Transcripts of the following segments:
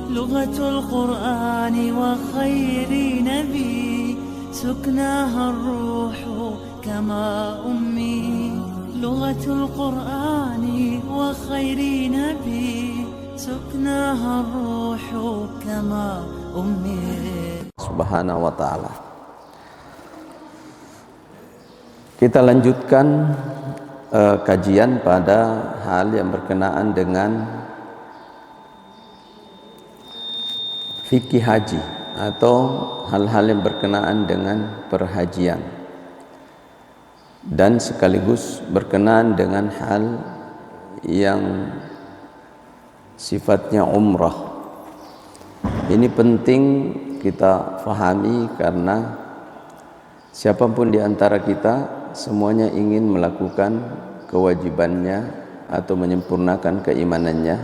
لغة القرآن وخير نبي سكناها الروح كما أمي لغة القرآن وخير نبي سكناها الروح كما أمي Subhanahu wa ta'ala. Kita lanjutkan kajian pada hal yang berkenaan dengan fikih haji atau hal-hal yang berkenaan dengan perhajian dan sekaligus berkenaan dengan hal yang sifatnya umrah. Ini penting kita fahami karena siapapun di antara kita semuanya ingin melakukan kewajibannya atau menyempurnakan keimanannya,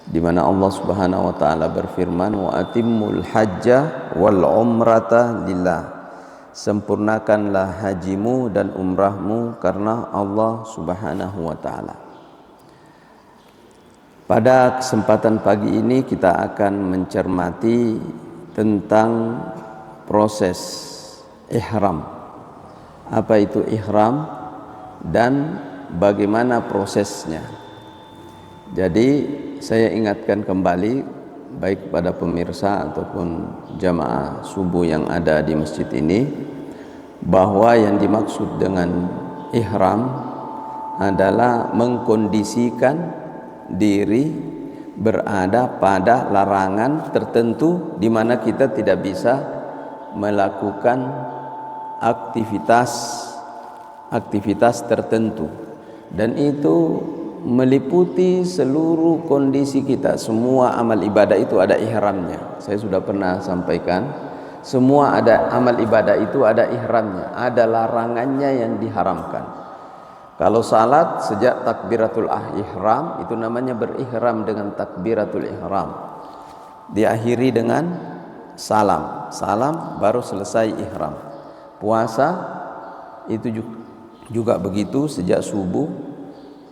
di mana Allah Subhanahu wa taala berfirman, wa atimmul hajja wal umrata lillah, sempurnakanlah hajimu dan umrahmu karena Allah Subhanahu wa taala. Pada kesempatan pagi ini kita akan mencermati tentang proses ihram. Apa itu ihram dan bagaimana prosesnya. Jadi saya ingatkan kembali baik pada pemirsa ataupun jamaah subuh yang ada di masjid ini, bahwa yang dimaksud dengan ihram adalah mengkondisikan diri berada pada larangan tertentu di mana kita tidak bisa melakukan aktivitas tertentu, dan itu meliputi seluruh kondisi kita. Semua amal ibadah itu ada ihramnya. Saya sudah pernah sampaikan, semua ada amal ibadah itu ada ihramnya, ada larangannya yang diharamkan. Kalau salat, sejak takbiratul ihram itu namanya berihram dengan takbiratul ihram, diakhiri dengan salam baru selesai ihram. Puasa itu juga begitu, sejak subuh.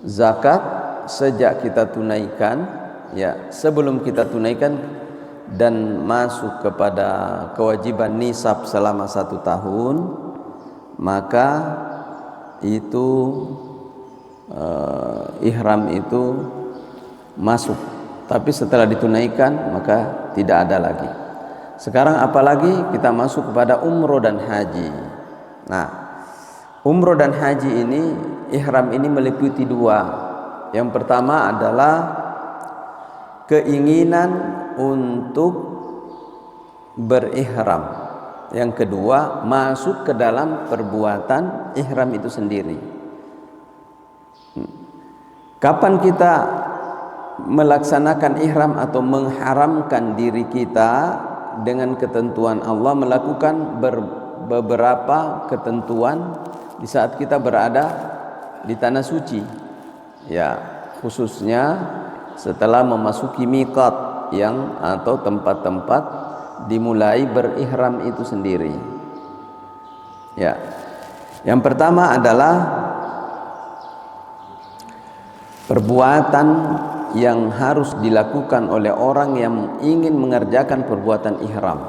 Zakat sejak kita tunaikan, ya, sebelum kita tunaikan dan masuk kepada kewajiban nisab selama 1 tahun, maka itu ihram itu masuk. Tapi setelah ditunaikan maka tidak ada lagi. Sekarang apalagi kita masuk kepada umroh dan haji. Nah, umroh dan haji ini, ihram ini meliputi 2. Yang pertama adalah keinginan untuk berihram. Yang kedua, masuk ke dalam perbuatan ihram itu sendiri. Kapan kita melaksanakan ihram atau mengharamkan diri kita dengan ketentuan Allah, melakukan beberapa ketentuan di saat kita berada di tanah suci, ya, khususnya setelah memasuki miqat atau tempat-tempat dimulai berihram itu sendiri. Ya, yang pertama adalah perbuatan yang harus dilakukan oleh orang yang ingin mengerjakan perbuatan ihram.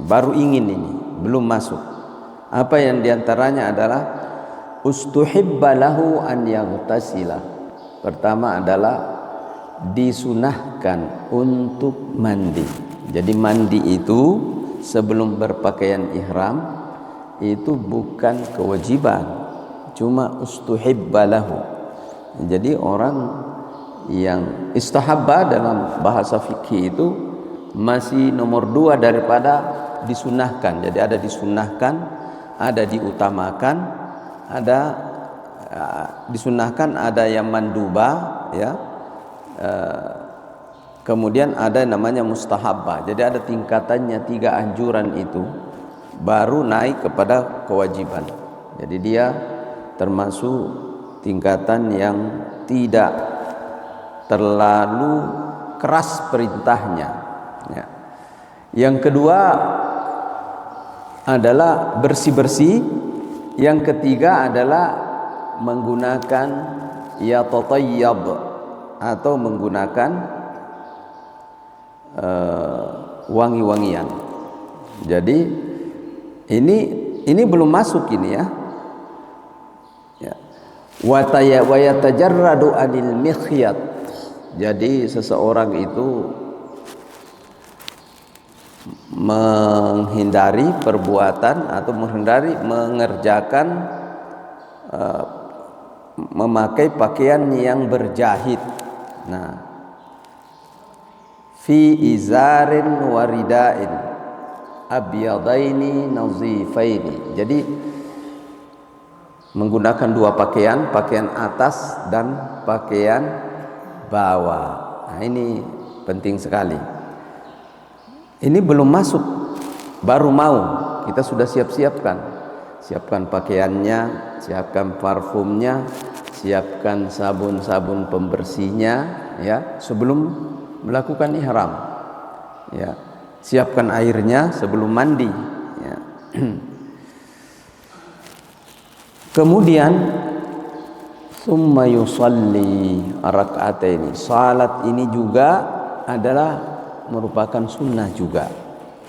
Baru ingin ini, belum masuk. Apa yang diantaranya adalah ustuhibba lahu an yaghtasila. Pertama adalah disunahkan untuk mandi. Jadi mandi itu sebelum berpakaian ihram itu bukan kewajiban, cuma ustuhibba lahu. Jadi orang yang istahabba dalam bahasa fikih itu masih nomor 2 daripada disunahkan. Jadi ada disunahkan, ada diutamakan, ada disunahkan, ada yang mandubah, ya. Kemudian ada yang namanya mustahabbah. Jadi ada tingkatannya 3 anjuran itu baru naik kepada kewajiban. Jadi dia termasuk tingkatan yang tidak terlalu keras perintahnya, ya. Yang kedua adalah bersih-bersih. Yang ketiga adalah menggunakan yatatayyab atau menggunakan wangi-wangian. Jadi ini belum masuk ini ya. Wa yatajarradu anil mikhyat. Jadi seseorang itu menghindari perbuatan atau mengerjakan memakai pakaian yang berjahit. Nah, fi izarin waridain abyadaini nazifaini. Jadi menggunakan dua pakaian, pakaian atas dan pakaian bawah. Nah, ini penting sekali. Ini belum masuk, baru mau kita sudah siapkan pakaiannya, siapkan parfumnya, siapkan sabun-sabun pembersihnya ya sebelum melakukan ihram. Ya, siapkan airnya sebelum mandi ya. Kemudian summa yusalli raka'ataini. Salat ini juga adalah merupakan sunnah juga,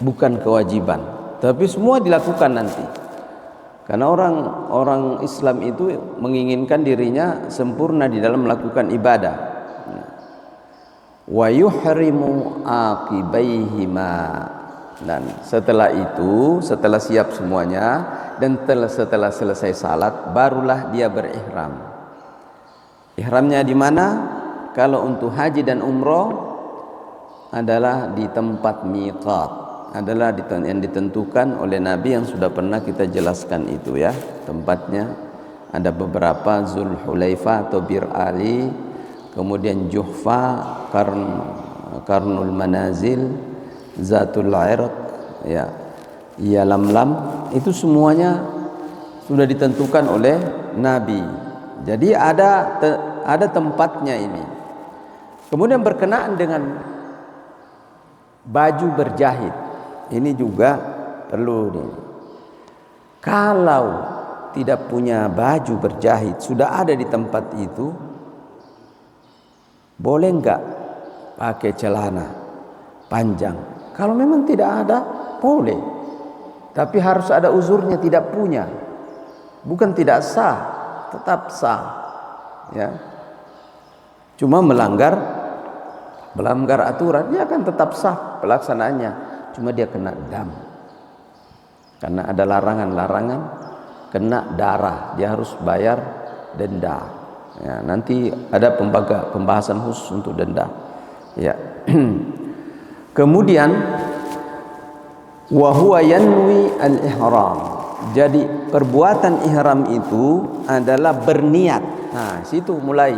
bukan kewajiban, tapi semua dilakukan nanti. Karena orang Islam itu menginginkan dirinya sempurna di dalam melakukan ibadah. Wa yuhrimu aqibaihima. Dan setelah itu, setelah siap semuanya dan setelah selesai salat, barulah dia berihram. Ihramnya di mana? Kalau untuk haji dan umroh adalah di tempat miqat, adalah yang ditentukan oleh Nabi yang sudah pernah kita jelaskan itu ya. Tempatnya ada beberapa, Zulhulaifah atau Bir Ali, kemudian Juhfa, Karnul Manazil, Zatul Irq ya, Lamlam, itu semuanya sudah ditentukan oleh Nabi. Jadi ada tempatnya ini. Kemudian berkenaan dengan baju berjahit, ini juga perlu nih. Kalau tidak punya baju berjahit, sudah ada di tempat itu, boleh enggak pakai celana panjang? Kalau memang tidak ada, boleh. Tapi harus ada uzurnya, tidak punya. Bukan tidak sah, tetap sah. Ya. Cuma melanggar aturan, dia akan tetap sah pelaksanaannya. Cuma dia kena dam. Karena ada larangan-larangan, kena darah, dia harus bayar denda. Ya, nanti ada pembahasan khusus untuk denda. Ya. Kemudian wa huwa yanwi al-ihram. Jadi perbuatan ihram itu adalah berniat. Nah, situ mulai.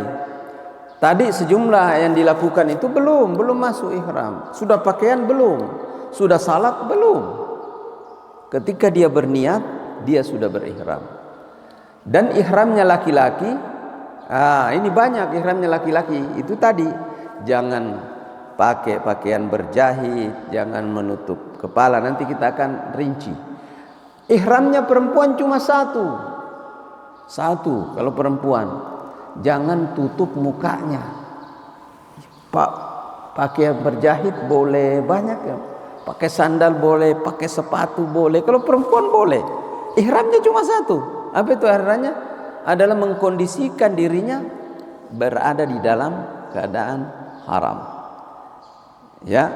Tadi sejumlah yang dilakukan itu belum masuk ihram. Sudah pakaian belum? Sudah salat belum? Ketika dia berniat, dia sudah berihram. Dan ihramnya laki-laki, ini banyak ihramnya laki-laki. Itu tadi, jangan pakai pakaian berjahit, jangan menutup kepala. Nanti kita akan rinci. Ihramnya perempuan cuma satu kalau perempuan. Jangan tutup mukanya. Pakaian berjahit boleh banyak ya. Pakai sandal boleh, pakai sepatu boleh. Kalau perempuan boleh. Ihramnya cuma satu. Apa itu ihramnya? Adalah mengkondisikan dirinya berada di dalam keadaan haram. Ya,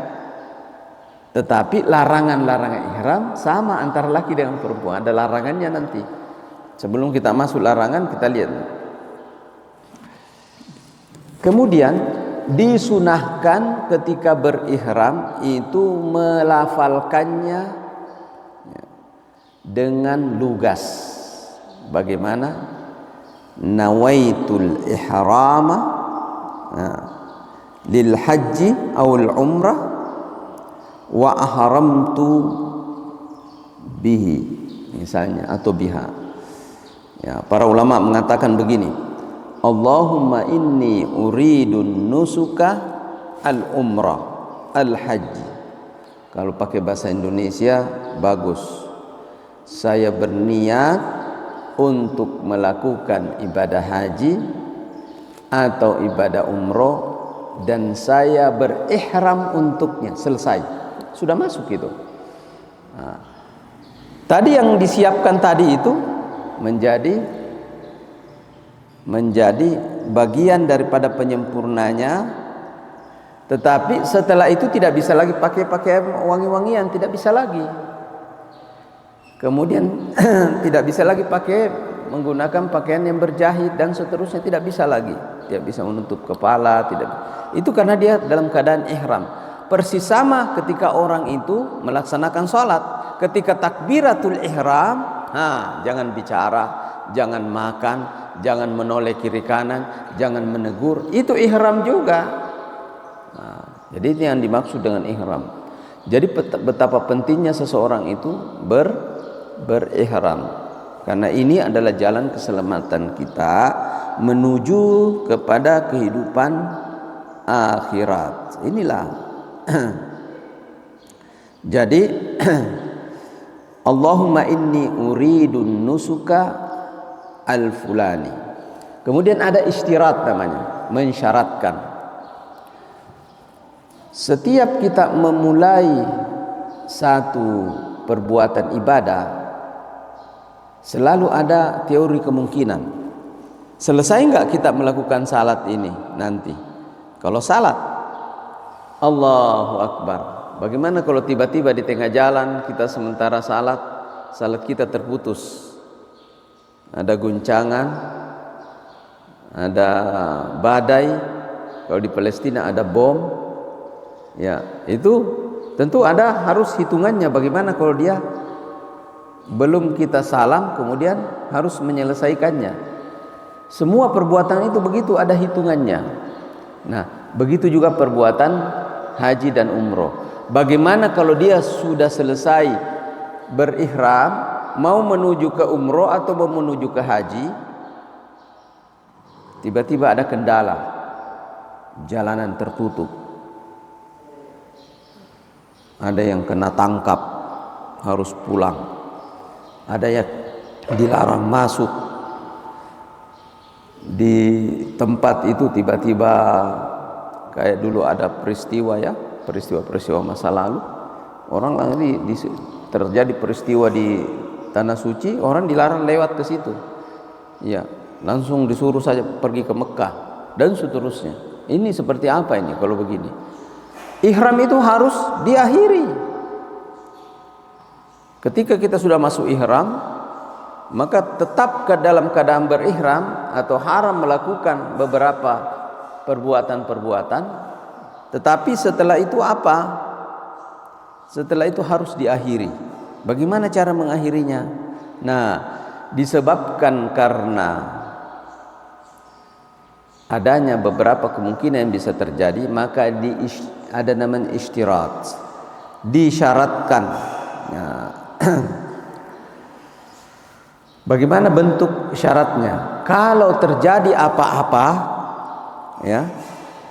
tetapi larangan-larangan ihram sama antara laki dengan perempuan. Ada larangannya nanti. Sebelum kita masuk larangan, kita lihat. Kemudian disunahkan ketika berihram itu melafalkannya dengan lugas. Bagaimana? Nawaitul ihrama lil haji awal umrah wa ahramtu bihi, misalnya, atau biha. Ya, para ulama mengatakan begini, Allahumma inni uridun nusuka al umrah al haji. Kalau pakai bahasa Indonesia bagus. Saya berniat untuk melakukan ibadah haji atau ibadah umroh dan saya berihram untuknya. Selesai, sudah masuk itu. Nah, tadi yang disiapkan tadi itu menjadi bagian daripada penyempurnanya. Tetapi setelah itu tidak bisa lagi pakai pakaian wangi-wangian, tidak bisa lagi. Kemudian tidak bisa lagi menggunakan pakaian yang berjahit dan seterusnya, tidak bisa lagi. Tidak bisa menutup kepala, tidak. Itu karena dia dalam keadaan ihram. Persis sama ketika orang itu melaksanakan sholat, ketika takbiratul ihram, jangan bicara, jangan makan, jangan menoleh kiri kanan, jangan menegur. Itu ihram juga. Jadi ini yang dimaksud dengan ihram. Jadi betapa pentingnya seseorang itu berihram, karena ini adalah jalan keselamatan kita menuju kepada kehidupan akhirat. Inilah. Jadi Allahumma inni uridun nusuka al-fulani. Kemudian ada isyarat namanya, mensyaratkan. Setiap kita memulai satu perbuatan ibadah, selalu ada teori kemungkinan. Selesai enggak kita melakukan salat ini nanti? Kalau salat, Allahu Akbar. Bagaimana kalau tiba-tiba di tengah jalan kita sementara salat kita terputus? Ada guncangan, ada badai. Kalau di Palestina ada bom. Ya, itu tentu harus hitungannya. Bagaimana kalau dia belum kita salam kemudian harus menyelesaikannya? Semua perbuatan itu begitu, ada hitungannya. Nah, begitu juga perbuatan haji dan umroh. Bagaimana kalau dia sudah selesai berihram, mau menuju ke umroh atau mau menuju ke haji, tiba-tiba ada kendala, jalanan tertutup, ada yang kena tangkap harus pulang, ada yang dilarang masuk. Di tempat itu tiba-tiba kayak dulu ada peristiwa masa lalu, orang lagi terjadi peristiwa di tanah suci, orang dilarang lewat ke situ. Ya, langsung disuruh saja pergi ke Mekah dan seterusnya. Ini seperti apa ini kalau begini? Ihram itu harus diakhiri. Ketika kita sudah masuk ihram, maka tetap ke dalam keadaan berihram atau haram melakukan beberapa perbuatan-perbuatan. Tetapi setelah itu apa? Setelah itu harus diakhiri. Bagaimana cara mengakhirinya? Nah, disebabkan karena adanya beberapa kemungkinan yang bisa terjadi, maka ada namanya isyarat, disyaratkan. Nah, bagaimana bentuk syaratnya? Kalau terjadi apa-apa, ya,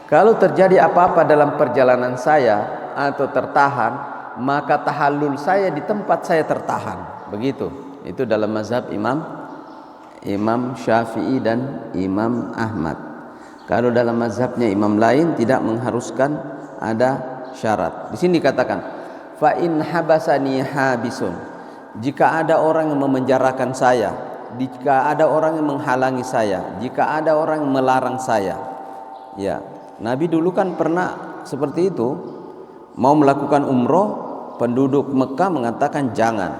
kalau terjadi apa-apa dalam perjalanan saya atau tertahan, maka tahallul saya di tempat saya tertahan. Begitu. Itu dalam mazhab Imam Syafi'i dan Imam Ahmad. Kalau dalam mazhabnya imam lain tidak mengharuskan ada syarat. Di sini dikatakan, fa in habasani habisun. Jika ada orang yang memenjarakan saya, jika ada orang yang menghalangi saya, jika ada orang yang melarang saya. Ya, Nabi dulu kan pernah seperti itu. Mau melakukan umroh, penduduk Mekah mengatakan jangan.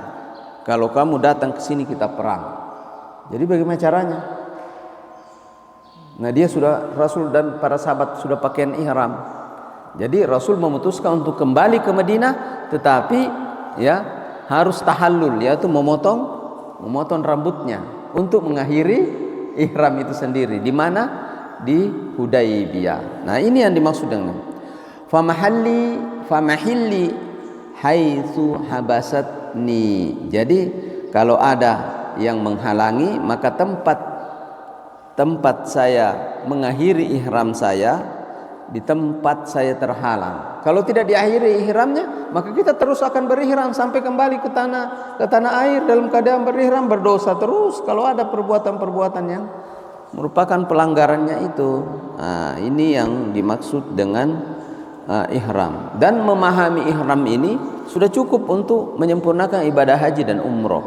Kalau kamu datang ke sini kita perang. Jadi bagaimana caranya? Nah, Rasul dan para sahabat sudah pakaian ihram. Jadi Rasul memutuskan untuk kembali ke Madinah, tetapi ya harus tahallul, yaitu memotong rambutnya untuk mengakhiri ihram itu sendiri. Di mana? Di Hudaybiyah. Nah, ini yang dimaksud dengan famahilli haitsu habasatni. Jadi kalau ada yang menghalangi, maka tempat saya mengakhiri ihram saya di tempat saya terhalang. Kalau tidak diakhiri ihramnya, maka kita terus akan berihram sampai kembali ke tanah air dalam keadaan berihram, berdosa terus kalau ada perbuatan-perbuatan yang merupakan pelanggarannya itu. Nah, ini yang dimaksud dengan ihram. Dan memahami ihram ini sudah cukup untuk menyempurnakan ibadah haji dan umroh.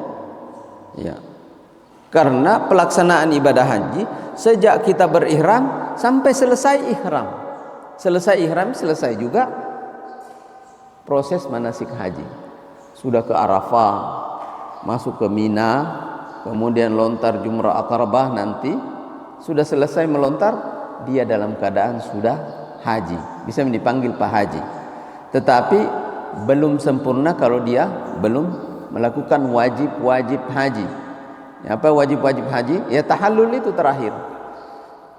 Ya. Karena pelaksanaan ibadah haji sejak kita berihram sampai selesai ihram. Selesai ihram, selesai juga proses manasik haji. Sudah ke Arafah, masuk ke Mina, kemudian lontar Jumrah Aqabah, nanti sudah selesai melontar, dia dalam keadaan sudah haji, bisa dipanggil Pak Haji. Tetapi belum sempurna kalau dia belum melakukan wajib-wajib haji. Apa wajib-wajib haji? Ya tahallul itu terakhir.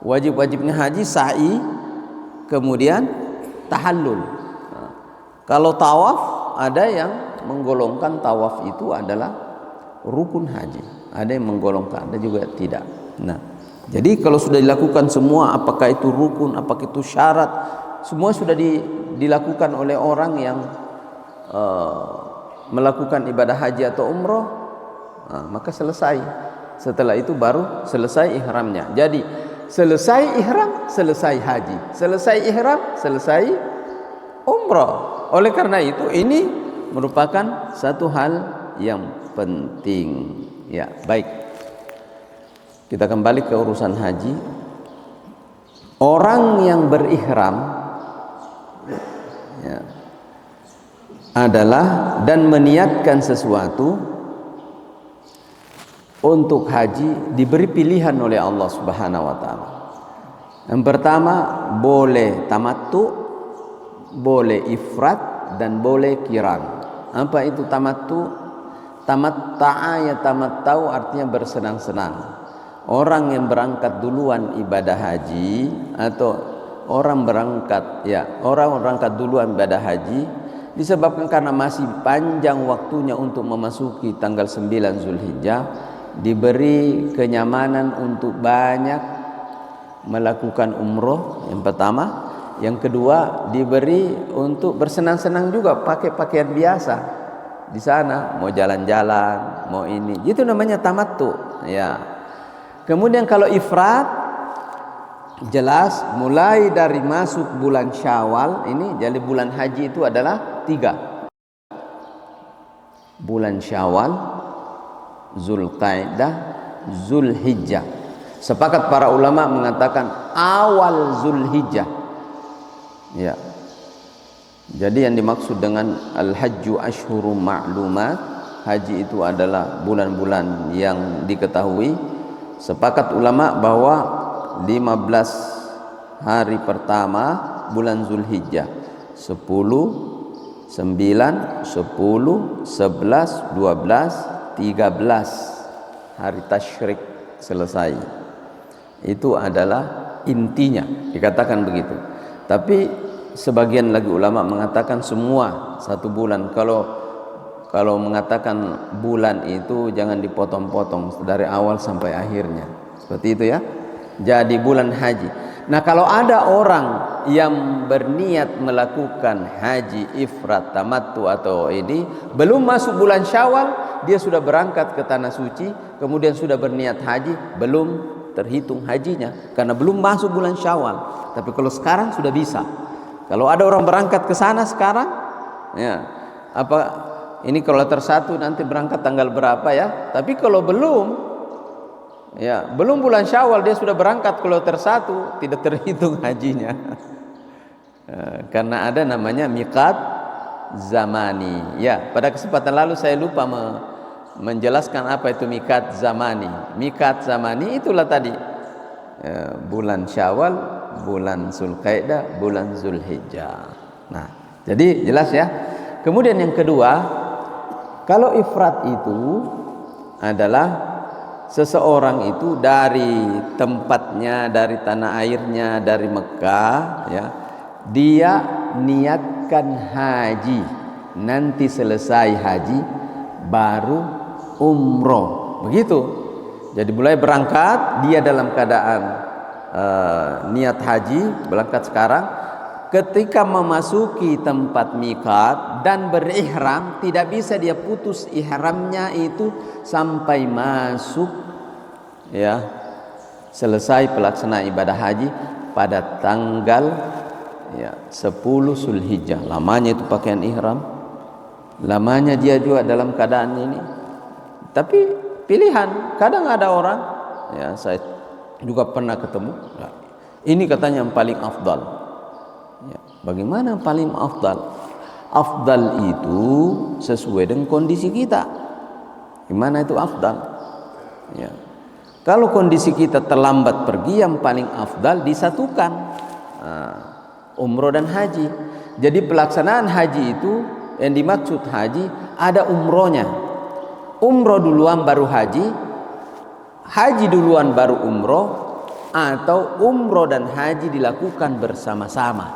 Wajib-wajibnya haji sa'i, kemudian tahallul. Nah, kalau tawaf, ada yang menggolongkan tawaf itu adalah rukun haji, ada yang menggolongkan, ada juga tidak. Nah, jadi kalau sudah dilakukan semua, apakah itu rukun, apakah itu syarat, semua sudah dilakukan oleh orang yang melakukan ibadah haji atau umroh, maka selesai. Setelah itu baru selesai ihramnya. Jadi selesai ihram, selesai haji. Selesai ihram, selesai umroh. Oleh karena itu ini merupakan satu hal yang penting. Ya, baik. Kita kembali ke urusan haji. Orang yang berihram ya, adalah dan meniatkan sesuatu untuk haji diberi pilihan oleh Allah Subhanahu wa taala. Yang pertama, boleh tamattu, boleh ifrat, dan boleh qiran. Apa itu tamattu? Tamatta'a ya tamattau artinya bersenang-senang. Orang yang berangkat duluan ibadah haji atau orang berangkat duluan ibadah haji disebabkan karena masih panjang waktunya untuk memasuki tanggal 9 Zulhijjah, diberi kenyamanan untuk banyak melakukan umroh yang pertama. Yang kedua, diberi untuk bersenang-senang juga, pakai pakaian biasa di sana, mau jalan-jalan, mau ini, itu namanya tamattu ya. Kemudian kalau ifrat, jelas mulai dari masuk bulan Syawal ini, jadi bulan haji itu adalah 3. Bulan Syawal, Zulqa'dah, Zulhijjah. Sepakat para ulama mengatakan awal Zulhijjah. Ya. Jadi yang dimaksud dengan al-hajju asyhurum ma'lumat, haji itu adalah bulan-bulan yang diketahui. Sepakat ulama bahwa 15 hari pertama bulan Zulhijjah, 10, 9, 10, 11, 12, 13 hari tasyrik selesai. Itu adalah intinya, dikatakan begitu. Tapi sebagian lagi ulama mengatakan semua satu bulan. Kalau mengatakan bulan itu jangan dipotong-potong dari awal sampai akhirnya. Seperti itu ya. Jadi bulan haji. Nah, kalau ada orang yang berniat melakukan haji ifrat, tamattu atau ini belum masuk bulan Syawal, dia sudah berangkat ke tanah suci, kemudian sudah berniat haji, belum terhitung hajinya karena belum masuk bulan Syawal. Tapi kalau sekarang sudah bisa. Kalau ada orang berangkat ke sana sekarang, ya, apa ini kalau tersatu nanti berangkat tanggal berapa ya? Tapi kalau belum, ya, belum bulan Syawal dia sudah berangkat, kalau tersatu tidak terhitung hajinya. Karena ada namanya miqat zamani. Ya, pada kesempatan lalu saya lupa menjelaskan apa itu miqat zamani. Miqat zamani itulah tadi bulan Syawal, bulan Zulqa'dah, bulan Zulhijjah. Nah, jadi jelas ya. Kemudian yang kedua, kalau ifrat itu adalah seseorang itu dari tempatnya, dari tanah airnya, dari Mekah ya, dia niatkan haji, nanti selesai haji baru umroh, begitu. Jadi mulai berangkat dia dalam keadaan niat haji, berangkat sekarang, ketika memasuki tempat miqat dan berihram, tidak bisa dia putus ihramnya itu sampai masuk ya, selesai pelaksanaan ibadah haji pada tanggal 10 Zulhijjah. Lamanya itu pakaian ihram, lamanya dia juga dalam keadaan ini. Tapi pilihan, kadang ada orang, saya juga pernah ketemu, ini katanya yang paling afdal. Bagaimana paling afdal? Afdal itu sesuai dengan kondisi kita. Gimana itu afdal? Kalau kondisi kita terlambat pergi, yang paling afdal disatukan umroh dan haji. Jadi pelaksanaan haji itu, yang dimaksud haji ada umrohnya. Umroh duluan baru haji, haji duluan baru umroh, atau umroh dan haji dilakukan bersama-sama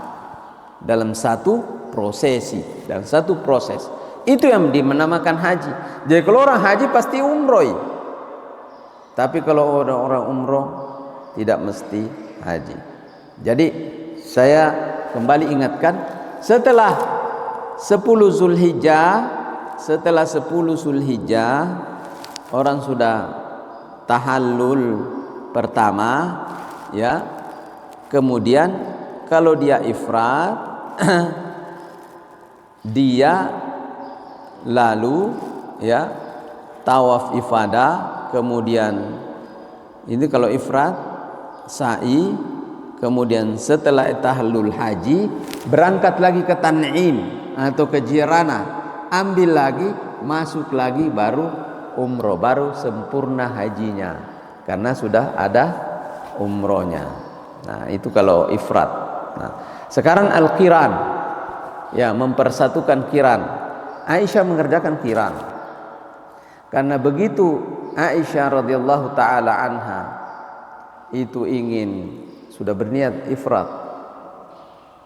dalam satu prosesi, dalam satu proses. Itu yang dinamakan haji. Jadi kalau orang haji pasti umroh. Tapi kalau orang umroh tidak mesti haji. Jadi saya kembali ingatkan, setelah 10 Zulhijjah orang sudah tahallul pertama, kemudian kalau dia ifrat dia lalu tawaf ifadah. Kemudian ini kalau ifrat sa'i, kemudian setelah tahallul haji berangkat lagi ke Tan'im atau ke Jirana, ambil lagi, masuk lagi, baru umroh, baru sempurna hajinya karena sudah ada umrohnya. Nah, itu kalau ifrat. Nah, sekarang al-qiran, mempersatukan qiran. Aisyah mengerjakan qiran karena begitu Aisyah radhiyallahu taala anha itu sudah berniat ifrat,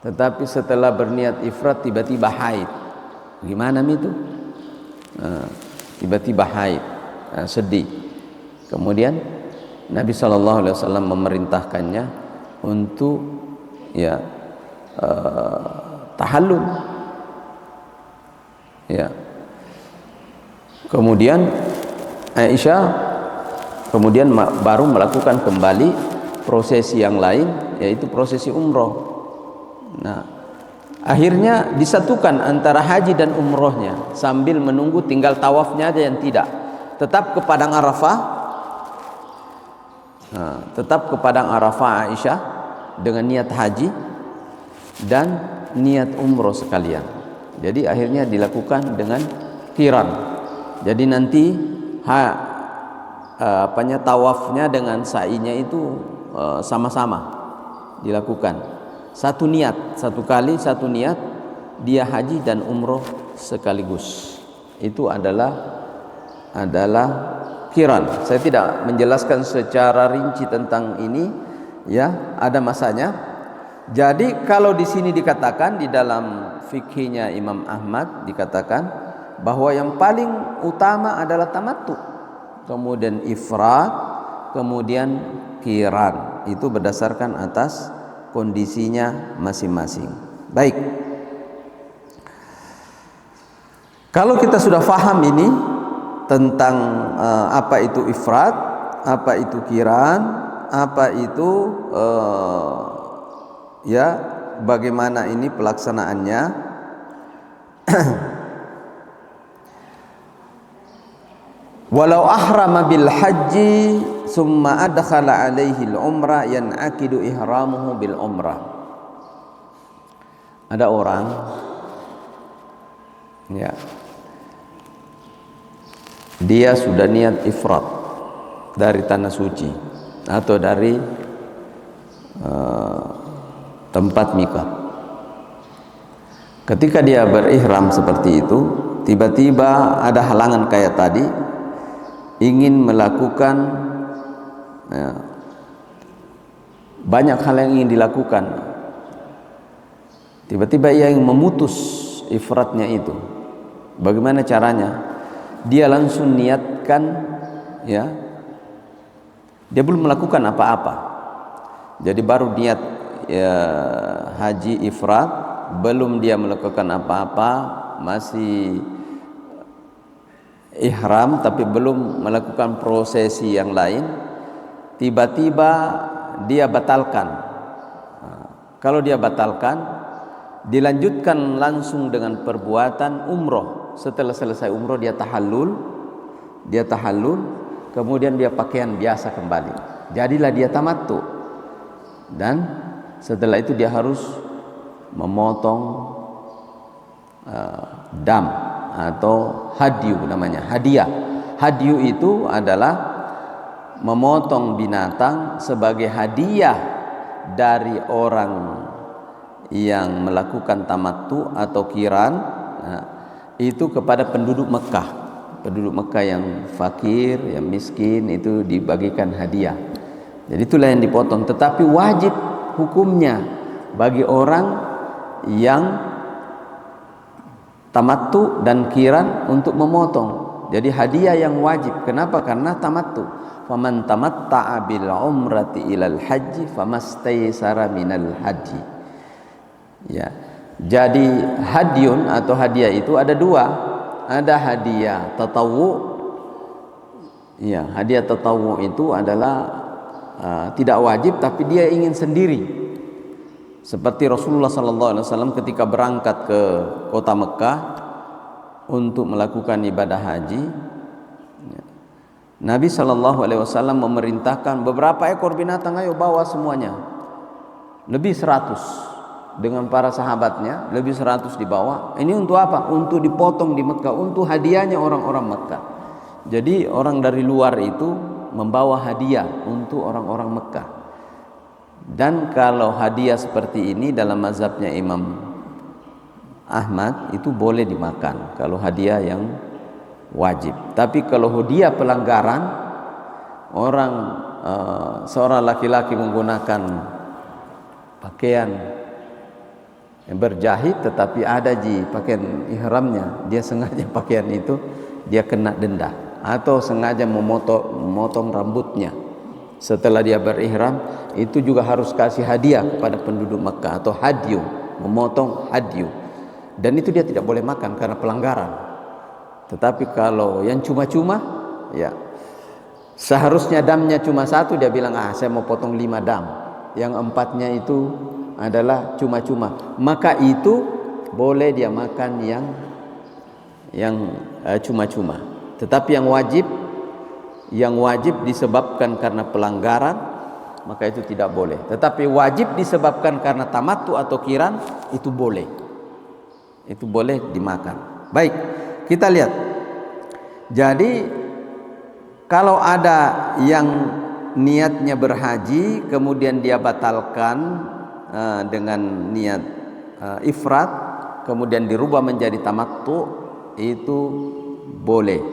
tetapi setelah berniat ifrat tiba-tiba haid. Gimana itu? Tiba-tiba haid, sedih. Kemudian Nabi SAW memerintahkannya untuk tahallul. Kemudian Aisyah baru melakukan kembali prosesi yang lain, yaitu prosesi umroh. Nah, akhirnya disatukan antara haji dan umrohnya sambil menunggu tinggal tawafnya aja yang tidak. Tetap ke Padang Arafah, Aisyah dengan niat haji dan niat umroh sekalian. Jadi akhirnya dilakukan dengan qiran. Jadi nanti tawafnya dengan sa'inya itu sama-sama dilakukan. Satu niat, satu kali satu niat, dia haji dan umroh sekaligus. Itu adalah qiran. Saya tidak menjelaskan secara rinci tentang ini, ada masanya. Jadi kalau di sini dikatakan, di dalam fikihnya Imam Ahmad dikatakan bahwa yang paling utama adalah tamattu, kemudian ifrat, kemudian qiran. Itu berdasarkan atas kondisinya masing-masing. Baik, kalau kita sudah faham ini tentang apa itu ifrat, apa itu qiran, apa itu bagaimana ini pelaksanaannya. Walau ahrama bil haji summa adkhala alaihi al-umrah yan'aqidu ihramuhu bil umrah. Ada orang dia sudah niat ifrat dari tanah suci atau dari tempat miqat. Ketika dia berihram seperti itu, tiba-tiba ada halangan kayak tadi, ingin melakukan banyak hal yang ingin dilakukan. Tiba-tiba ia ingin memutus ifratnya itu. Bagaimana caranya? Dia langsung niatkan, dia belum melakukan apa-apa. Jadi baru niat haji ifrat, belum dia melakukan apa-apa, masih ihram tapi belum melakukan prosesi yang lain. tiba-tiba dia batalkan. Kalau dia batalkan, dilanjutkan langsung dengan perbuatan umroh. Setelah selesai umroh dia tahallul, kemudian dia pakaian biasa kembali. Jadilah dia tamattu. Dan setelah itu dia harus memotong dam atau hadyu namanya, hadiah. Hadyu itu adalah memotong binatang sebagai hadiah dari orang yang melakukan tamattu atau qiran, itu kepada penduduk Mekah. Penduduk Mekah yang fakir, yang miskin, itu dibagikan hadiah. Jadi itulah yang dipotong. Tetapi wajib hukumnya bagi orang yang tamattu dan qiran untuk memotong. Jadi hadiah yang wajib. Kenapa? Karena tamattu. Faman tamatta'a bil umrati ilal haji famastaysara minal haji. Ya. Jadi hadyun atau hadiah itu ada dua. Ada hadiah tatawwu. Ya, hadiah tatawwu itu adalah tidak wajib tapi dia ingin sendiri. Seperti Rasulullah SAW ketika berangkat ke kota Mekah untuk melakukan ibadah haji, Nabi SAW memerintahkan beberapa ekor binatang, ayo bawa semuanya. Lebih 100 dengan para sahabatnya, lebih 100 dibawa. Ini untuk apa? Untuk dipotong di Mekah, untuk hadiahnya orang-orang Mekah. Jadi orang dari luar itu membawa hadiah untuk orang-orang Mekah. Dan kalau hadiah seperti ini dalam mazhabnya Imam Ahmad itu boleh dimakan kalau hadiah yang wajib. Tapi kalau hadiah pelanggaran, seorang laki-laki menggunakan pakaian yang berjahit tetapi ada pakaian ihramnya, dia sengaja pakaian itu, dia kena denda. Atau sengaja memotong rambutnya setelah dia berihram, itu juga harus kasih hadiah kepada penduduk Mekah atau hadyu, memotong hadyu. Dan itu dia tidak boleh makan karena pelanggaran. Tetapi kalau yang cuma-cuma, ya seharusnya damnya cuma 1, dia bilang saya mau potong 5 dam, yang 4-nya itu adalah cuma-cuma, maka itu boleh dia makan yang cuma-cuma. Tetapi yang wajib disebabkan karena pelanggaran, maka itu tidak boleh. Tetapi wajib disebabkan karena tamattu atau qiran, itu boleh. Itu boleh dimakan. Baik, kita lihat. Jadi kalau ada yang niatnya berhaji kemudian dia batalkan dengan niat ifrat, kemudian dirubah menjadi tamattu, itu boleh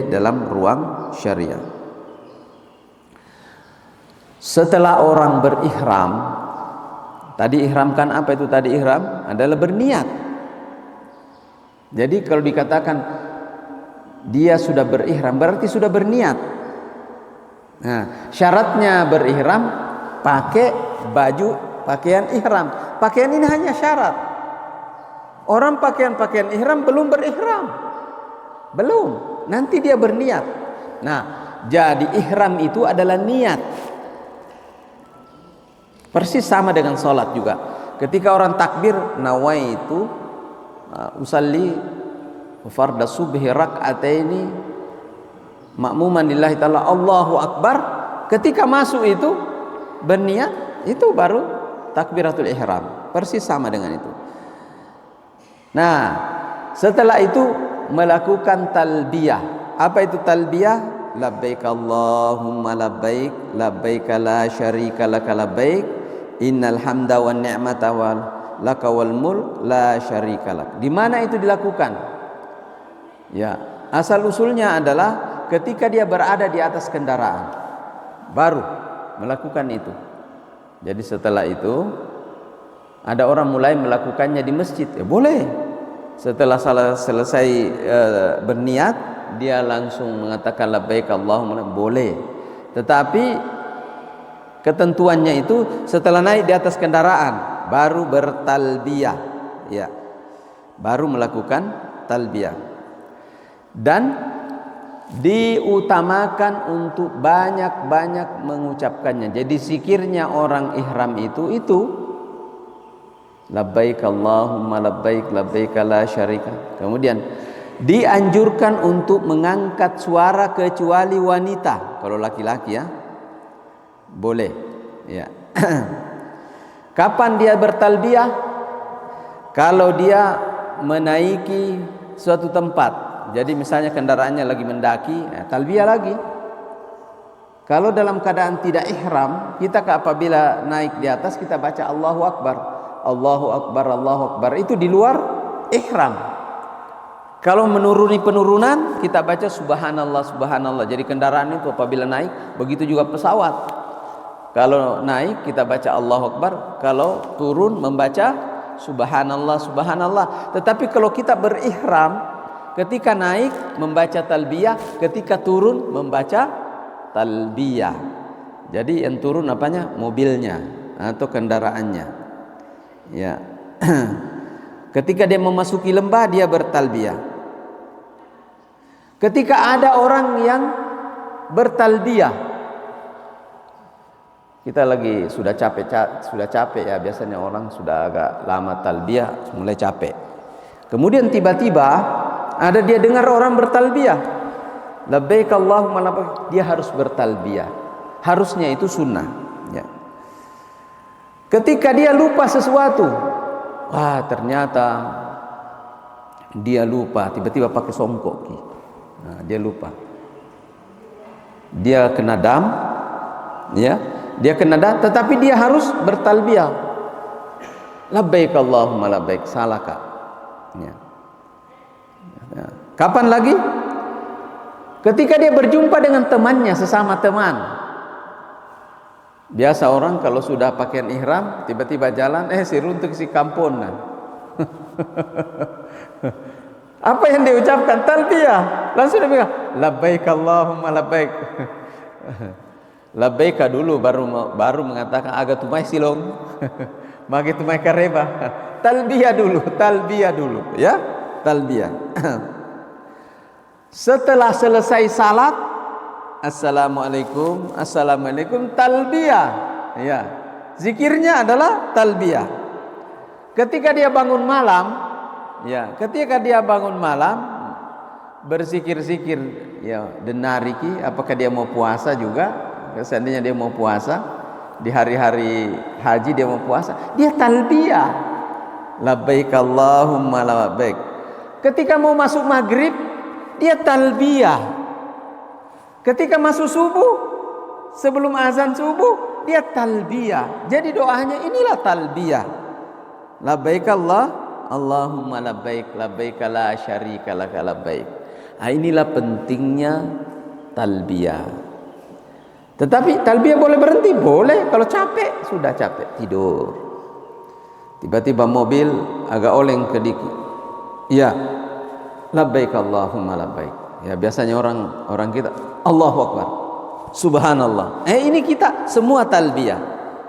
dalam ruang syariah. Setelah orang berihram, tadi ihram kan apa itu tadi ihram? Adalah berniat. Jadi kalau dikatakan dia sudah berihram, berarti sudah berniat. Nah, syaratnya berihram pakai baju pakaian ihram. Pakaian ini hanya syarat. Orang pakaian ihram belum berihram. Belum, nanti dia berniat. Nah, jadi ihram itu adalah niat. Persis sama dengan sholat juga. Ketika orang takbir, nawaitu usalli farda subhi rak'ataini ma'muman lillahi ta'ala, Allahu akbar. Ketika masuk itu berniat, itu baru takbiratul ihram. Persis sama dengan itu. Nah, setelah itu melakukan talbiyah. Apa itu talbiyah? Labbaik Allahumma labbaik, labbaik la syarika laka labbaik, innal hamda wan ni'mata laka wal mulk la syarika lak. Di mana itu dilakukan? Ya, asal usulnya adalah ketika dia berada di atas kendaraan, baru melakukan itu. Jadi setelah itu ada orang mulai melakukannya di masjid, ya boleh. Setelah selesai berniat, dia langsung mengatakan labbaik Allahumma, boleh. Tetapi ketentuannya itu setelah naik di atas kendaraan baru bertalbiyah, ya, baru melakukan talbiyah. Dan diutamakan untuk banyak-banyak mengucapkannya. Jadi zikirnya orang ihram itu labbaik Allahumma labbaik labbaik la syarika. Kemudian dianjurkan untuk mengangkat suara kecuali wanita. Kalau laki-laki ya boleh ya. Kapan dia bertalbiyah? Kalau dia menaiki suatu tempat. Jadi misalnya kendaraannya lagi mendaki, talbiyah lagi. Kalau dalam keadaan tidak ihram, kita apabila naik di atas kita baca Allahu Akbar, Allahu Akbar, Allahu Akbar. Itu di luar ihram. Kalau menuruni penurunan, kita baca Subhanallah, Subhanallah. Jadi kendaraan itu apabila naik, begitu juga pesawat. Kalau naik kita baca Allahu Akbar, kalau turun membaca Subhanallah, Subhanallah. Tetapi kalau kita berihram, ketika naik membaca talbiyah, ketika turun membaca talbiyah. Jadi yang turun apanya? Mobilnya atau kendaraannya. Ya. Ketika dia memasuki lembah dia bertalbiyah. Ketika ada orang yang bertalbiyah, kita lagi sudah capek ya, biasanya orang sudah agak lama talbiyah mulai capek. Kemudian tiba-tiba ada dia dengar orang bertalbiyah, labbaik Allahumma labbaik, dia harus bertalbiyah. Harusnya itu sunnah ya. Ketika dia lupa sesuatu, wah ternyata dia lupa, tiba-tiba pakai songkok, nah, dia lupa, dia kena dam ya. Dia kena dah, tetapi dia harus bertalbiyah. Labbaik Allahumma labbaik, salah Kak. Ya. Ya. Kapan lagi? Ketika dia berjumpa dengan temannya, sesama teman. Biasa orang kalau sudah pakaian ihram, tiba-tiba jalan, si runtuk si kamponan. Apa yang dia ucapkan? Talbiyah. Langsung dia bilang, labbaik Allahumma labbaik. Labbaika dulu baru mengatakan agak tumai silong. Magi tumai kareba. Talbiyah dulu ya. Talbiyah. Setelah selesai salat, assalamualaikum, assalamualaikum, talbiyah. Ya. Zikirnya adalah talbiyah. Ketika dia bangun malam, ya, berzikir-zikir ya, denariki, apakah dia mau puasa juga? Seandainya dia mau puasa di hari-hari haji, dia mau puasa, dia talbiyah, labbaik Allahumma labbaik. Ketika mau masuk maghrib dia talbiyah. Ketika masuk subuh, sebelum azan subuh dia talbiyah. Jadi doanya inilah talbiyah, labbaik Allahumma labbaik labbaik la syarika laka labbaik. Inilah pentingnya talbiyah. Tetapi talbiyah boleh berhenti, boleh kalau capek, sudah capek tidur. Tiba-tiba mobil agak oleng ke dikit. Ya, labbaik Allahumma labbaik. Ya biasanya orang kita Allahu Akbar, Subhanallah. Ini kita semua talbiyah.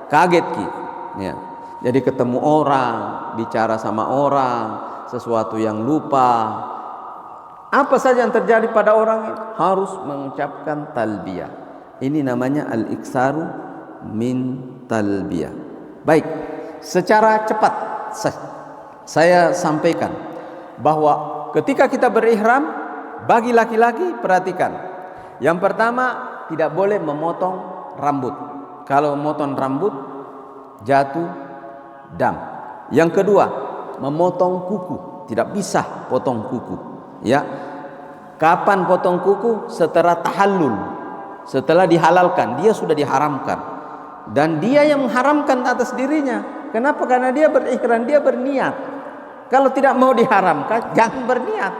Kaget kita. Ya. Jadi ketemu orang, bicara sama orang, sesuatu yang lupa. Apa saja yang terjadi pada orang harus mengucapkan talbiyah. Ini namanya al-iksaru min talbiyah. Baik, secara cepat saya sampaikan bahwa ketika kita berihram, bagi laki-laki perhatikan. Yang pertama, tidak boleh memotong rambut. Kalau memotong rambut jatuh dam. Yang kedua, memotong kuku. Tidak bisa potong kuku. Ya. Kapan potong kuku? Setelah tahallul. Setelah dihalalkan, dia sudah diharamkan. Dan dia yang mengharamkan atas dirinya. Kenapa? Karena dia berikrar, dia berniat. Kalau tidak mau diharamkan, jangan berniat.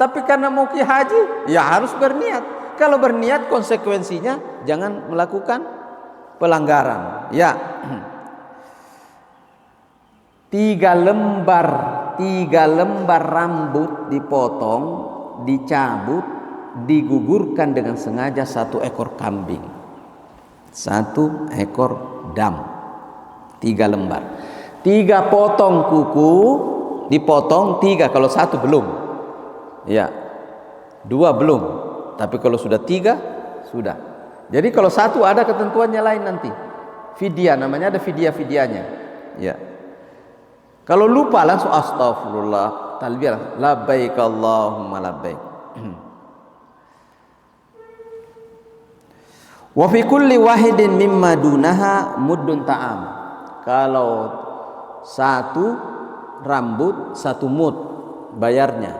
Tapi karena mau ke haji, ya harus berniat. Kalau berniat, konsekuensinya jangan melakukan pelanggaran. Ya. 3 lembar rambut dipotong, dicabut, digugurkan dengan sengaja 1 ekor kambing, 1 ekor dam, 3 lembar. 3 potong kuku dipotong, 3 kalau 1 belum, ya 2 belum, Tapi kalau sudah 3 sudah. Jadi kalau 1 ada ketentuannya lain nanti. Fidyah namanya, ada fidyah-fidyahnya. Ya. Kalau lupa langsung astagfirullah, talbiyah, labbaik Allahumma labbaik. Wa fi kulli wahidin mimma dunaha muddun ta'am. Kalau 1 rambut 1 mud bayarnya.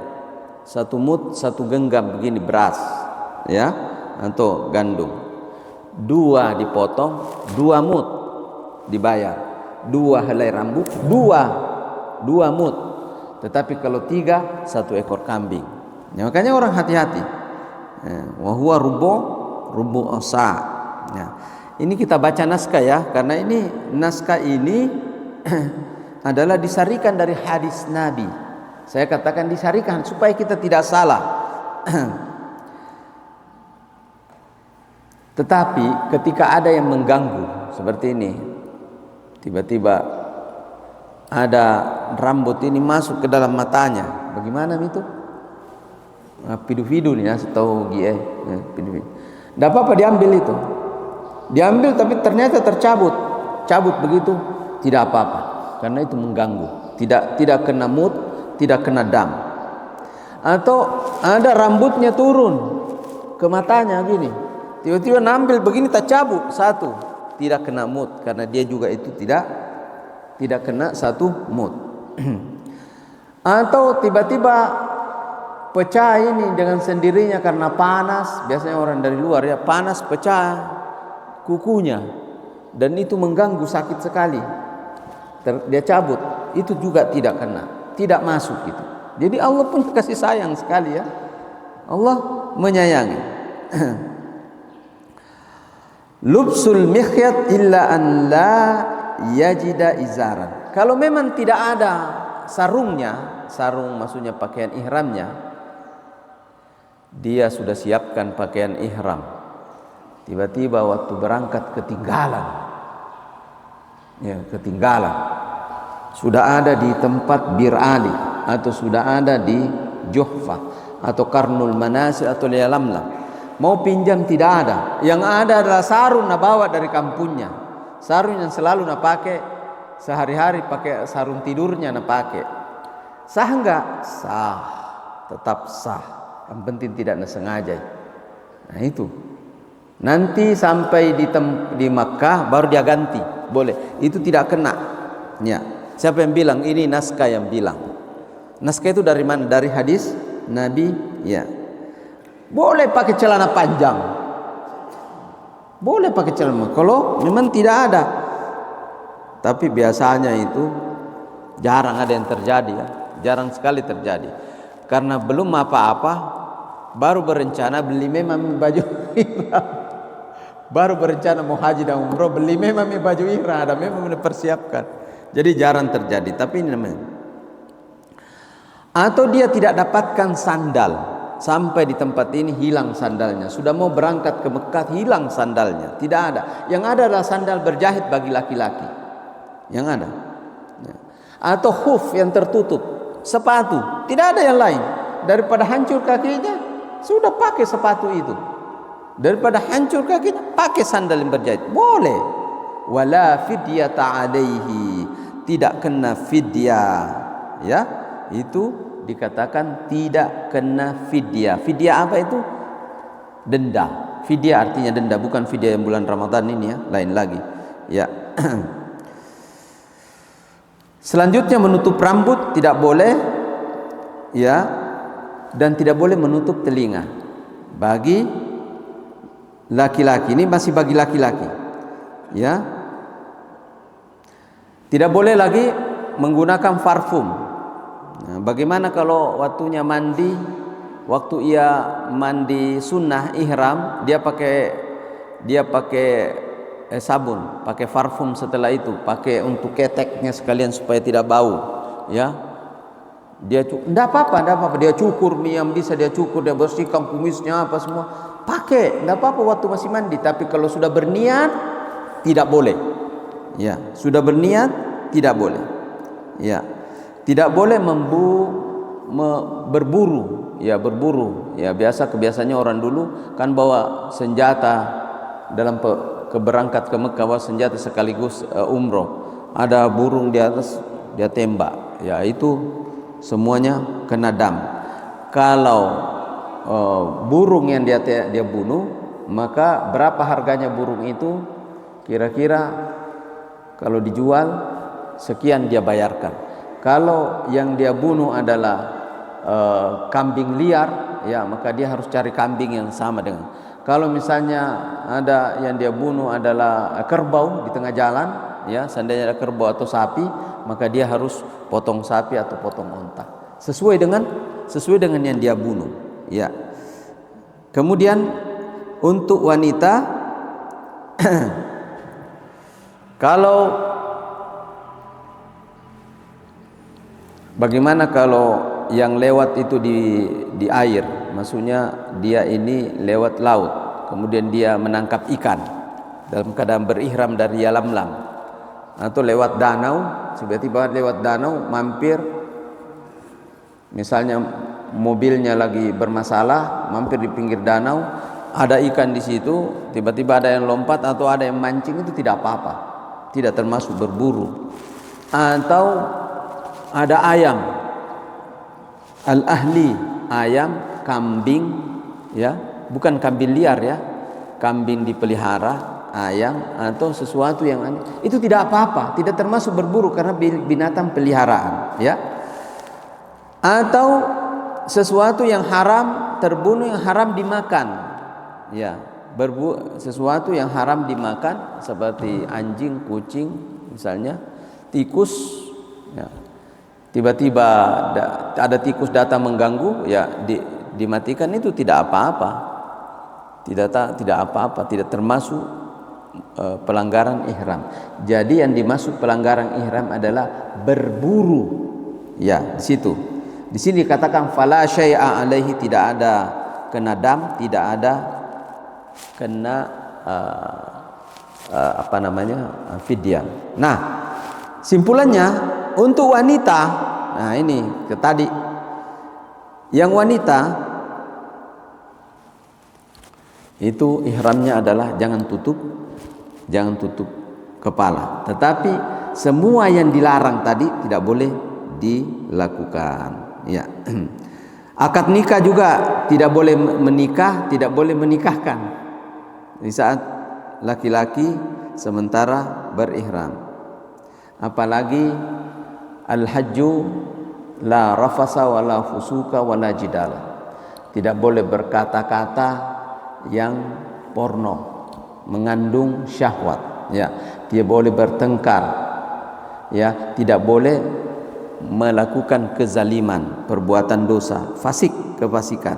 1 mud 1 genggam begini beras, ya, atau gandum. 2 dipotong 2 mud dibayar. 2 helai rambut 2 mud. Tetapi kalau 3 1 ekor kambing. Ya, makanya orang hati-hati. Wa huwa rubu sa. Ya. Ini kita baca naskah ya, karena ini naskah ini adalah disarikan dari hadis Nabi. Saya katakan disarikan supaya kita tidak salah. Tetapi ketika ada yang mengganggu seperti ini, tiba-tiba ada rambut ini masuk ke dalam matanya, bagaimana itu? Pidu-pidu nih ya, setahu gie, pidu-pidu. Tidak apa-apa diambil itu, diambil tapi ternyata tercabut begitu, tidak apa-apa, karena itu mengganggu, tidak kena mud, tidak kena dam. Atau ada rambutnya turun ke matanya gini, tiba-tiba nambil begini tak cabut 1, tidak kena mud, karena dia juga itu tidak kena 1 mud. Atau tiba-tiba pecah ini dengan sendirinya karena panas, biasanya orang dari luar ya, panas pecah kukunya dan itu mengganggu, sakit sekali, dia cabut, itu juga tidak kena, tidak masuk itu. Jadi Allah pun kasih sayang sekali ya, Allah menyayangi. Lubsul mikhyat illa an la yajida izaran. Kalau memang tidak ada sarungnya, sarung maksudnya pakaian ihramnya, dia sudah siapkan pakaian ihram, tiba-tiba waktu berangkat ketinggalan, sudah ada di tempat Bir Ali, atau sudah ada di Juhfah atau Karnul Manasir atau Lialamlam, mau pinjam tidak ada, yang ada adalah sarung na bawa dari kampungnya, sarung yang selalu na pakai sehari-hari, pakai sarung tidurnya na pakai. Sah enggak? Sah, tetap sah. Yang penting tidak sengaja. Nah itu. Nanti sampai di Makkah baru dia ganti, boleh. Itu tidak kena. Ya. Siapa yang bilang? Ini naskah yang bilang. Naskah itu dari mana? Dari hadis Nabi. Ya. Boleh pakai celana panjang. Boleh pakai celana. Kalau memang tidak ada. Tapi biasanya itu jarang ada yang terjadi ya. Jarang sekali terjadi. Karena belum apa-apa, baru berencana beli memang baju ihram, baru berencana mau haji dan umroh, beli memang baju ihram, ada memang dipersiapkan. Jadi jarang terjadi. Tapi ini namanya. Atau dia tidak dapatkan sandal, sampai di tempat ini hilang sandalnya, sudah mau berangkat ke Mekah hilang sandalnya, tidak ada. Yang ada adalah sandal berjahit bagi laki-laki, yang ada. Atau khuf yang tertutup, sepatu, tidak ada yang lain. Daripada hancur kakinya, sudah pakai sepatu itu. Daripada hancur kakinya, pakai sandal yang berjahit. Boleh. Wala fidyata alaihi, tidak kena fidyah. Ya, itu dikatakan tidak kena fidyah. Fidyah apa itu? Denda. Fidyah artinya denda, bukan fidyah yang bulan Ramadan ini ya, lain lagi. Ya. Selanjutnya menutup rambut tidak boleh, ya, dan tidak boleh menutup telinga bagi laki-laki. Ini masih bagi laki-laki, ya. Tidak boleh lagi menggunakan parfum. Nah, bagaimana kalau waktunya mandi, waktu ia mandi sunnah ihram, dia pakai sabun, pakai parfum, setelah itu pakai untuk keteknya sekalian supaya tidak bau, ya. Dia enggak apa-apa, dia cukur yang bisa dia cukur, dia bersihkan kumisnya apa semua, pakai, enggak apa-apa waktu masih mandi. Tapi kalau sudah berniat tidak boleh. Ya, sudah berniat tidak boleh. Ya. Tidak boleh berburu, ya biasa kebiasaannya orang dulu kan bawa senjata dalam keberangkat ke Mekah, bawa senjata sekaligus umroh, ada burung di atas dia tembak, ya itu semuanya kena dam. Kalau burung yang dia bunuh, maka berapa harganya burung itu, kira-kira kalau dijual sekian dia bayarkan. Kalau yang dia bunuh adalah kambing liar, ya maka dia harus cari kambing yang sama dengan. Kalau misalnya ada yang dia bunuh adalah kerbau di tengah jalan, ya seandainya ada kerbau atau sapi, maka dia harus potong sapi atau potong onta sesuai dengan yang dia bunuh, ya. Kemudian untuk wanita kalau bagaimana kalau yang lewat itu di air, maksudnya dia ini lewat laut, kemudian dia menangkap ikan dalam keadaan berihram dari Yalamlam, atau lewat danau, tiba-tiba lewat danau mampir, misalnya mobilnya lagi bermasalah, mampir di pinggir danau, ada ikan di situ, tiba-tiba ada yang lompat atau ada yang mancing, itu tidak apa-apa, tidak termasuk berburu. Atau ada ayam al-ahli, ayam, kambing, ya bukan kambing liar, ya kambing dipelihara, ayam atau sesuatu yang aneh, itu tidak apa-apa, tidak termasuk berburu karena binatang peliharaan, ya. Atau sesuatu yang haram terbunuh, yang haram dimakan, ya sesuatu yang haram dimakan seperti anjing, kucing misalnya, tikus, ya tiba-tiba ada tikus datang mengganggu, ya dimatikan, itu tidak apa-apa, tidak apa-apa, tidak termasuk pelanggaran ihram. Jadi yang dimaksud pelanggaran ihram adalah berburu, ya di situ. Di sini dikatakan fala syai'a alaihi, tidak ada kena dam, tidak ada kena fidyah. Nah, simpulannya untuk wanita, nah ini tadi yang wanita itu ihramnya adalah jangan tutup kepala, tetapi semua yang dilarang tadi tidak boleh dilakukan, ya. Akad nikah juga tidak boleh menikah, tidak boleh menikahkan di saat laki-laki sementara berihram. Apalagi al-hajju la rafasa wala fusuka wala jidala, tidak boleh berkata-kata yang porno, mengandung syahwat, ya tidak boleh bertengkar, ya tidak boleh melakukan kezaliman, perbuatan dosa, fasik, kefasikan.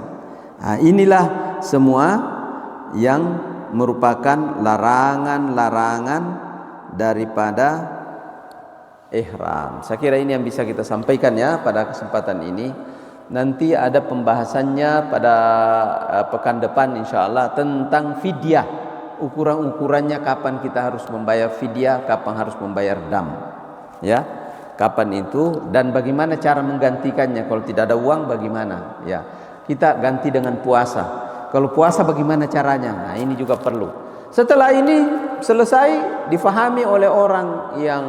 Nah, inilah semua yang merupakan larangan-larangan daripada ihram. Saya kira ini yang bisa kita sampaikan, ya, pada kesempatan ini. Nanti ada pembahasannya pada pekan depan insyaallah tentang fidyah, ukuran-ukurannya, kapan kita harus membayar fidyah, kapan harus membayar dam, ya, kapan itu, dan bagaimana cara menggantikannya. Kalau tidak ada uang bagaimana, ya kita ganti dengan puasa. Kalau puasa bagaimana caranya, nah ini juga perlu. Setelah ini selesai difahami oleh orang yang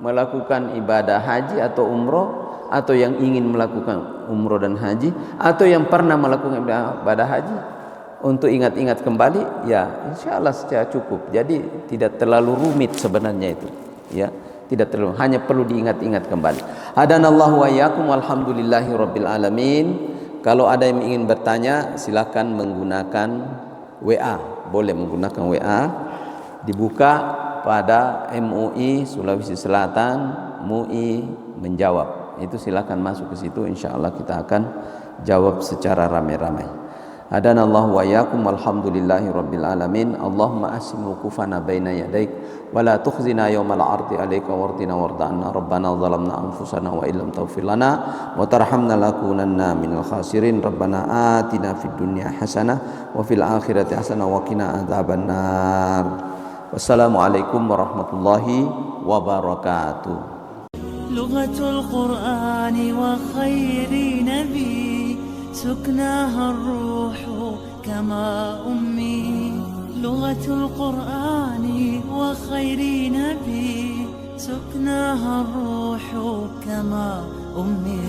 melakukan ibadah haji atau umroh, atau yang ingin melakukan umroh dan haji, atau yang pernah melakukan ibadah haji, untuk ingat-ingat kembali, ya insyaallah secara cukup. Jadi tidak terlalu rumit sebenarnya itu, ya tidak terlalu, hanya perlu diingat-ingat kembali. Hadanallahu wa iyyakum, walhamdulillahi rabbil alamin. Kalau ada yang ingin bertanya, silakan menggunakan WA, boleh menggunakan WA, dibuka pada MUI Sulawesi Selatan, MUI menjawab. Itu silakan masuk ke situ, insyaallah kita akan jawab secara ramai-ramai. Hadanallahu wa iyyakum, walhamdulillahi rabbil alamin. Allahumma asim wukufana baina yadaik wa la tukhzina yawmal 'ardi 'alaika wartina warda'na. Rabbana zalamna anfusana wa illam taghfir lana wa tarhamna lakunanna minal khasirin. Rabbana atina fid dunya hasanah wa fil akhirati hasanah wa qina adzabannar. Wassalamualaikum warahmatullahi wabarakatuh. لغة القرآن وخير نبي سكناها الروح كما أمي لغة القرآن وخير نبي سكناها الروح كما أمي